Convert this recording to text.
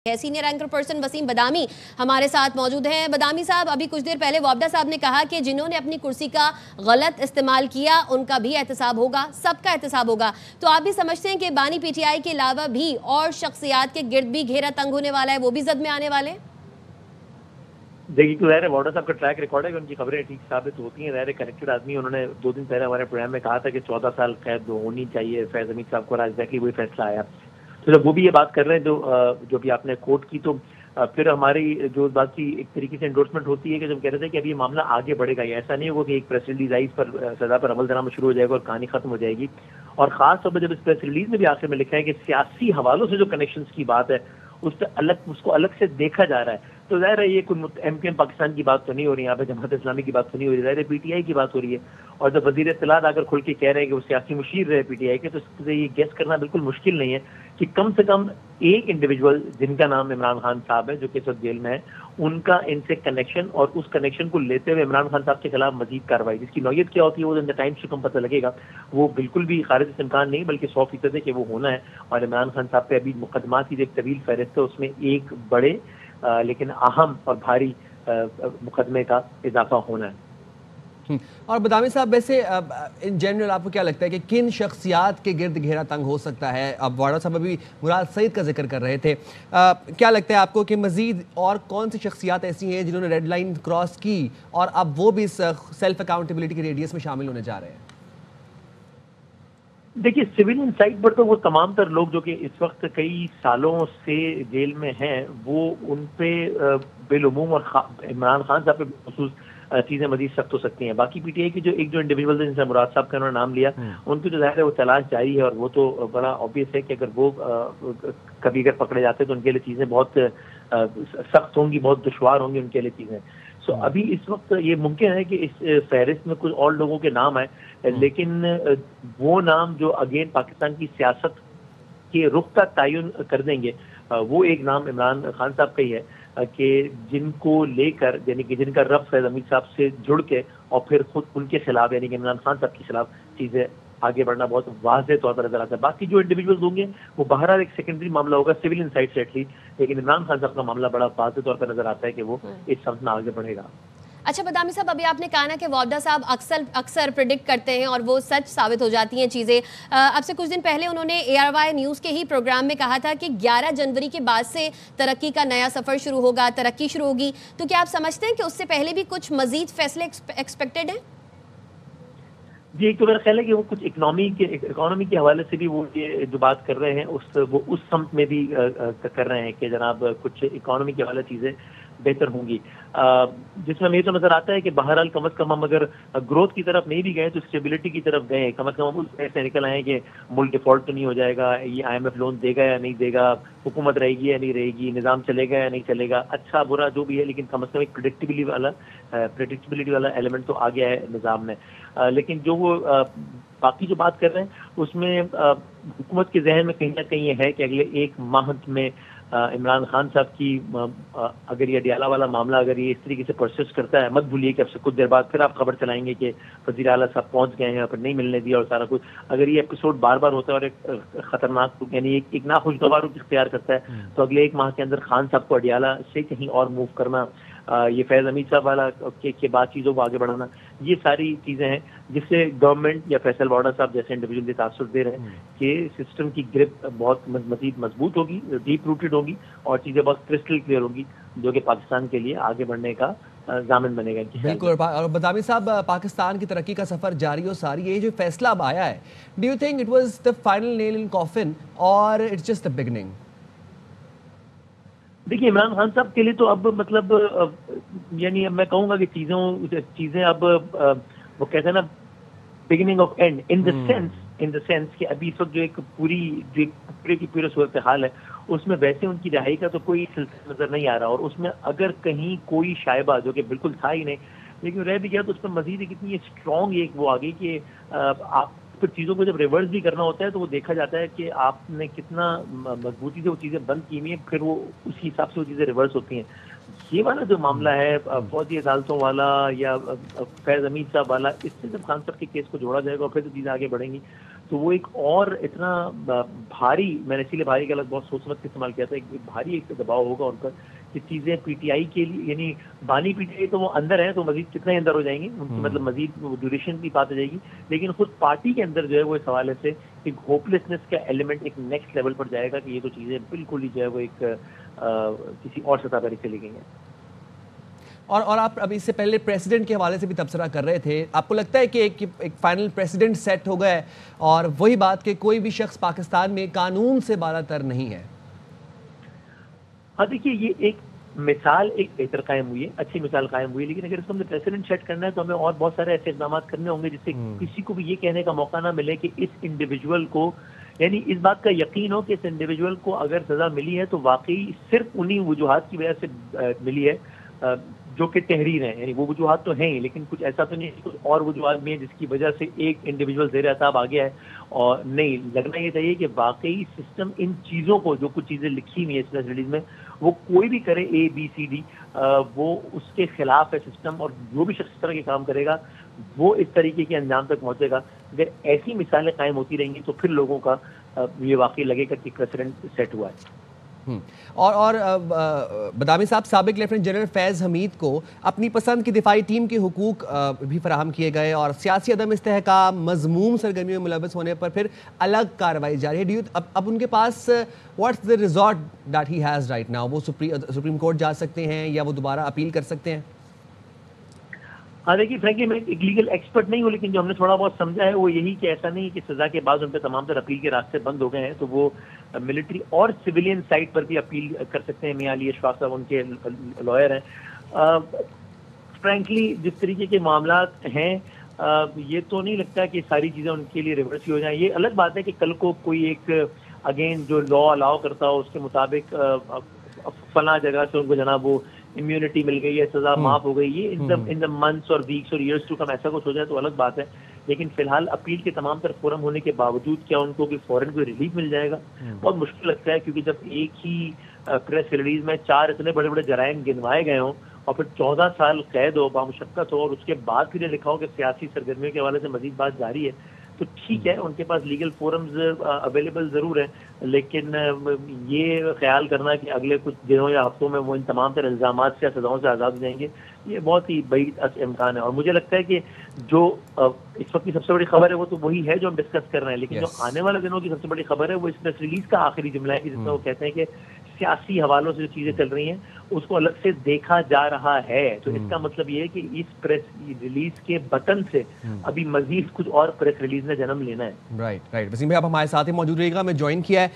Senior anchor person Wasim Badami ہمارے ساتھ موجود ہیں۔ بدامی صاحب، ابھی کچھ دیر پہلے وابدہ صاحب نے کہا کہ جنہوں نے اپنی کرسی کا غلط استعمال کیا ان کا بھی احتساب ہوگا، سب کا احتساب ہوگا، تو آپ بھی سمجھتے ہیں کہ بانی پی ٹی آئی کے علاوہ بھی اور شخصیات کے گرد بھی گھیرا تنگ ہونے والا ہے، وہ بھی زد میں آنے والے ہیں؟ دیکھیے کہ ظاہر ہے وابدہ صاحب کا ٹریک ریکارڈ ہے کہ ان کی خبریں ٹھیک ثابت ہوتی ہیں۔ ظاہر ہے کنیکٹڈ آدمی، انہوں نے 2 دن پہلے ہمارے پروگرام میں کہا تھا کہ 14 سال قید ہونی چاہیے فیض حمید صاحب کو، اور ایگزیکٹلی وہی فیصلہ آیا۔ تو جب وہ بھی یہ بات کر رہے ہیں جو بھی آپ نے کوٹ کی، تو پھر ہماری جو بات کی ایک طریقے سے انڈورسمنٹ ہوتی ہے کہ جب کہہ رہے تھے کہ ابھی یہ معاملہ آگے بڑھے گا، یہ ایسا نہیں ہوگا کہ ایک پریس ریلیز آئی، اس پر سزا پر عمل درآمد شروع ہو جائے گا اور کہانی ختم ہو جائے گی۔ اور خاص طور پر جب اس پریس ریلیز میں بھی آخر میں لکھا ہے کہ سیاسی حوالوں سے جو کنیکشنز کی بات ہے اس کو الگ سے دیکھا جا رہا ہے، تو ظاہر ہے یہ کوئی ایم کیو ایم پاکستان کی بات تو نہیں ہو رہی، یہاں پہ جماعت اسلامی کی بات تو نہیں ہو رہی، ظاہر ہے پی ٹی آئی کی بات ہو رہی ہے۔ اور جب وزیر اطلاعات اگر کھل کے کہہ رہے ہیں کہ وہ سیاسی مشیر رہے پی ٹی آئی کے، تو اس سے یہ گیس کرنا بالکل مشکل نہیں ہے کہ کم سے کم ایک انڈیویجول جن کا نام عمران خان صاحب ہے، جو کہ اس وقت جیل میں ہے، ان کا ان سے کنیکشن، اور اس کنیکشن کو لیتے ہوئے عمران خان صاحب کے خلاف مزید کارروائی، جس کی نوعیت کیا ہوتی ہے وہ ان دا ٹائمس ٹو کم پتہ لگے گا۔ وہ بالکل بھی خارج سے امکان نہیں بلکہ 100% ہے کہ وہ ہونا ہے۔ اور عمران خان صاحب پہ ابھی مقدمات کی ایک طویل فہرست ہے، اس میں ایک بڑے لیکن اہم اور بھاری مقدمے کا اضافہ ہونا ہے۔ اور بدامی صاحب، ویسے ان جنرل آپ کو کیا لگتا ہے کہ کن شخصیات کے گرد گھیرا تنگ ہو سکتا ہے؟ اب وابدہ صاحب ابھی مراد سعید کا ذکر کر رہے تھے، کیا لگتا ہے آپ کو کہ مزید اور کون سی شخصیات ایسی ہیں جنہوں نے ریڈ لائن کراس کی اور اب وہ بھی اس سیلف اکاؤنٹیبلٹی کے ریڈیس میں شامل ہونے جا رہے ہیں؟ دیکھیے سویلین سائٹ پر تو وہ تمام تر لوگ جو کہ اس وقت کئی سالوں سے جیل میں ہیں، وہ ان پہ بالعموم اور عمران خان صاحب پہ خصوص چیزیں مزید سخت ہو سکتی ہیں۔ باقی پی ٹی آئی کی جو انڈیویجول جن سے مراد صاحب کا انہوں نے نام لیا، ان کی تو ظاہر ہے وہ تلاش جاری ہے، اور وہ تو بڑا آبویس ہے کہ اگر وہ کبھی اگر پکڑے جاتے تو ان کے لیے چیزیں بہت سخت ہوں گی، بہت دشوار ہوں گی ان کے لیے چیزیں۔ سو ابھی اس وقت یہ ممکن ہے کہ اس فہرست میں کچھ اور لوگوں کے نام آئے، لیکن وہ نام جو اگین پاکستان کی سیاست کے رخ کا تعین کر دیں گے، وہ ایک نام عمران خان صاحب کا ہی ہے، کہ جن کو لے کر، یعنی کہ جن کا رب فیض حمید صاحب سے جڑ کے اور پھر خود ان کے خلاف یعنی کہ عمران خان صاحب کے خلاف چیزیں آگے بڑھنا بہت واضح طور پر نظر آتا ہے۔ باقی جو انڈیویجولز ہوں گے وہ بہرحال ایک سیکنڈری معاملہ ہوگا سول انسائٹ سے ایٹ لیسٹ، لیکن عمران خان صاحب کا معاملہ بڑا واضح طور پر نظر آتا ہے کہ وہ اس سمت میں آگے بڑھے گا۔ اچھا بدامی صاحب، ابھی آپ نے کہا نا کہ وابدہ صاحب اکثر پریڈکٹ کرتے ہیں اور وہ سچ ثابت ہو جاتی ہیں چیزیں۔ اب سے کچھ دن پہلے انہوں نے اے آر وائی نیوز کے ہی پروگرام میں کہا تھا کہ 11 جنوری کے بعد سے ترقی کا نیا سفر شروع ہوگا، ترقی شروع ہوگی، تو کیا آپ سمجھتے ہیں کہ اس سے پہلے بھی کچھ مزید فیصلے ایکسپیکٹڈ ہیں؟ جی، ایک تو میرا خیال ہے کہ وہ کچھ اکانومی کے حوالے سے بھی وہ یہ جو بات کر رہے ہیں وہ اس سمت میں بھی کر رہے ہیں کہ جناب کچھ اکانومی کے حوالے چیزیں بہتر ہوں گی، جس میں ہمیں یہ تو نظر آتا ہے کہ بہرحال کم از کم ہم اگر گروتھ کی طرف نہیں بھی گئے تو اسٹیبلٹی کی طرف گئے، کم از کم ہم ایسے نکل آئے کہ ملک ڈیفالٹ تو نہیں ہو جائے گا، یہ آئی ایم ایف لون دے گا یا نہیں دے گا، حکومت رہے گی یا نہیں رہے گی، نظام چلے گا یا نہیں چلے گا، اچھا برا جو بھی ہے، لیکن کم از کم ایک پریڈکٹیبلٹی والا ایلیمنٹ تو آ گیا ہے نظام میں۔ لیکن جو وہ باقی جو بات کر رہے ہیں اس میں حکومت کے ذہن میں کہیں نہ کہیں یہ ہے کہ اگلے 1 ماہ میں عمران خان صاحب کی اگر یہ اڈیالہ والا معاملہ اگر یہ اس طریقے سے پرسسٹ کرتا ہے، مت بھولیے کہ اب سے کچھ دیر بعد پھر آپ خبر چلائیں گے کہ وزیر اعلیٰ صاحب پہنچ گئے ہیں اور پھر نہیں ملنے دیا اور سارا کچھ، اگر یہ ایپیسوڈ بار بار ہوتا ہے اور ایک خطرناک یعنی ایک ناخوشگوار رخ اختیار کرتا ہے، تو اگلے 1 ماہ کے اندر خان صاحب کو اڈیالہ سے کہیں اور موو کرنا، یہ فیض حمید صاحب والا کے بعد چیزوں کو آگے بڑھانا، یہ ساری چیزیں ہیں جس سے گورنمنٹ یا فیصل وابدہ صاحب جیسے انڈیویجول یہ تاثر دے رہے ہیں کہ سسٹم کی گرپ بہت مزید مضبوط ہوگی، ڈیپ روٹڈ ہوگی، اور چیزیں بہت کرسٹل کلیئر ہوگی، جو کہ پاکستان کے لیے آگے بڑھنے کا ضامن بنے گا۔ بالکل، اور بدامی صاحب پاکستان کی ترقی کا سفر جاری و ساری، یہ جو فیصلہ اب آیا ہے، do you think it was the final nail in coffin or it's just the beginning? دیکھیے عمران خان صاحب کے لیے تو اب مطلب یعنی اب میں کہوں گا کہ چیزیں اب وہ کہتے ہیں نا beginning of and in the sense کہ ابھی اس وقت جو ایک پورے صورتحال ہے اس میں ویسے ان کی رہائی کا تو کوئی سلسلہ نظر نہیں آ رہا، اور اس میں اگر کہیں کوئی شائبہ جو کہ بالکل تھا ہی نہیں لیکن رہ بھی گیا تو اس میں مزید اتنی اسٹرانگ ایک وہ آ گئی کہ آپ پھر چیزوں کو جب ریورس بھی کرنا ہوتا ہے تو وہ دیکھا جاتا ہے کہ آپ نے کتنا مضبوطی سے وہ چیزیں بند کی ہوئی ہیں، پھر وہ اسی حساب سے وہ چیزیں ریورس ہوتی ہیں۔ یہ والا جو معاملہ ہے فوجی عدالتوں والا یا فیض حمید صاحب والا، اس سے جب خان صاحب کے کیس کو جوڑا جائے گا اور پھر تو چیزیں آگے بڑھیں گی، تو وہ ایک اور اتنا بھاری، میں نے اسی لیے بھاری کا لفظ بہت سوچ سمجھ کے استعمال کیا تھا، ایک بھاری ایک دباؤ ہوگا ان پر کہ چیزیں پی ٹی آئی کے لیے، یعنی بانی پی ٹی آئی تو وہ اندر ہیں تو مزید کتنا ہی اندر ہو جائیں گے ان کی، مطلب مزید ڈیوریشن کی بات ہو جائے گی، لیکن خود پارٹی کے اندر جو ہے وہ اس حوالے سے ایک ہوپلیسنس کا ایلیمنٹ ایک نیکسٹ لیول پر جائے گا کہ یہ تو چیزیں بالکل ہی جو ہے وہ ایک کسی اور سطح پر چلی گئی ہیں۔ اور آپ ابھی اس سے پہلے پریسیڈنٹ کے حوالے سے بھی تبصرہ کر رہے تھے، آپ کو لگتا ہے کہ ایک فائنل پریسیڈنٹ سیٹ ہو گیا ہے، اور وہی بات کہ کوئی بھی شخص پاکستان میں قانون سے بالا تر نہیں ہے؟ ہاں دیکھیے، یہ ایک مثال ایک بہتر قائم ہوئی ہے، اچھی مثال قائم ہوئی، لیکن اگر اس کو ہم نے پریسیڈنٹ سیٹ کرنا ہے تو ہمیں اور بہت سارے ایسے اقدامات کرنے ہوں گے جس سے کسی کو بھی یہ کہنے کا موقع نہ ملے کہ اس انڈیویجول کو، یعنی اس بات کا یقین ہو کہ اس انڈیویجول کو اگر سزا ملی ہے تو واقعی صرف انہی وجوہات کی وجہ سے ملی ہے جو کہ تحریر ہیں، یعنی وہ وجوہات تو ہیں لیکن کچھ ایسا تو نہیں، کچھ اور وجوہات بھی ہیں جس کی وجہ سے ایک انڈیویجول زیر اعتاب آ گیا ہے، اور نہیں لگنا یہ چاہیے کہ واقعی سسٹم ان چیزوں کو، جو کچھ چیزیں لکھی ہوئی ہیں اس پریس ریلیز میں، وہ کوئی بھی کرے اے بی سی ڈی، وہ اس کے خلاف ہے سسٹم، اور جو بھی شخص اس طرح کے کام کرے گا وہ اس طریقے کے انجام تک پہنچے گا۔ اگر ایسی مثالیں قائم ہوتی رہیں گی تو پھر لوگوں کا یہ واقعی لگے گا کہ پریسیڈنٹ سیٹ ہوا ہے۔ اور بدامی صاحب، سابق لیفٹیننٹ جنرل فیض حمید کو اپنی پسند کی دفاعی ٹیم کے حقوق بھی فراہم کیے گئے، اور سیاسی عدم استحکام، مذموم سرگرمیوں میں ملوث ہونے پر پھر الگ کارروائی جاری ہے۔ اب ان کے پاس what's the resort that he has right now? وہ سپریم کورٹ جا سکتے ہیں یا وہ دوبارہ اپیل کر سکتے ہیں؟ ہاں دیکھیے، فرینکلی میں ایک لیگل ایکسپرٹ نہیں ہوں، لیکن جو ہم نے تھوڑا بہت سمجھا ہے وہ یہی کہ ایسا نہیں کہ سزا کے بعد ان پہ تمام تر اپیل کے راستے بند ہو گئے ہیں، تو وہ ملٹری اور سویلین سائٹ پر بھی اپیل کر سکتے ہیں۔ میاں علی اشفاق صاحب ان کے لائر ہیں۔ فرینکلی جس طریقے کے معاملات ہیں، یہ تو نہیں لگتا کہ ساری چیزیں ان کے لیے ریورس ہی ہو جائیں۔ یہ الگ بات ہے کہ کل کو کوئی ایک اگین جو لا الاؤ کرتا ہو اس کے مطابق فلاں جگہ سے ان کو جناب وہ امیونٹی مل گئی ہے، سزا معاف ہو گئی، یہ ان دا منتھس اور ویکس اور ایئرس ٹو کم ایسا کچھ ہو جائے تو الگ بات ہے، لیکن فی الحال اپیل کے تمام تر فورم ہونے کے باوجود کیا ان کو بھی فوراً کوئی ریلیف مل جائے گا؟ بہت مشکل لگتا ہے، کیونکہ جب ایک ہی پریس ریلیز میں 4 اتنے بڑے بڑے جرائم گنوائے گئے ہوں اور پھر 14 سال قید ہو بامشقت ہو، اور اس کے بعد پھر یہ لکھا ہو کہ سیاسی سرگرمیوں کے حوالے سے مزید بات جاری ہے، تو ٹھیک ہے ان کے پاس لیگل فورمز اویلیبل ضرور ہیں، لیکن یہ خیال کرنا کہ اگلے کچھ دنوں یا ہفتوں میں وہ ان تمام تر الزامات سے یا سزاؤں سے آزاد ہو جائیں گے، یہ بہت ہی بعید امکان ہے۔ اور مجھے لگتا ہے کہ جو اس وقت کی سب سے بڑی خبر ہے وہ تو وہی ہے جو ہم ڈسکس کر رہے ہیں، لیکن جو آنے والے دنوں کی سب سے بڑی خبر ہے وہ اس پریس ریلیز کا آخری جملہ ہے، جس میں وہ کہتے ہیں کہ سیاسی حوالوں سے جو چیزیں چل رہی ہیں اس کو الگ سے دیکھا جا رہا ہے۔ تو اس کا مطلب یہ ہے کہ اس پریس ریلیز کے بطن سے ابھی مزید کچھ اور پریس ریلیز نے جنم لینا ہے۔ رائٹ وسیم بھائی، آپ ہمارے ساتھ ہی موجود رہیے گا، ہمیں جوائن کیا ہے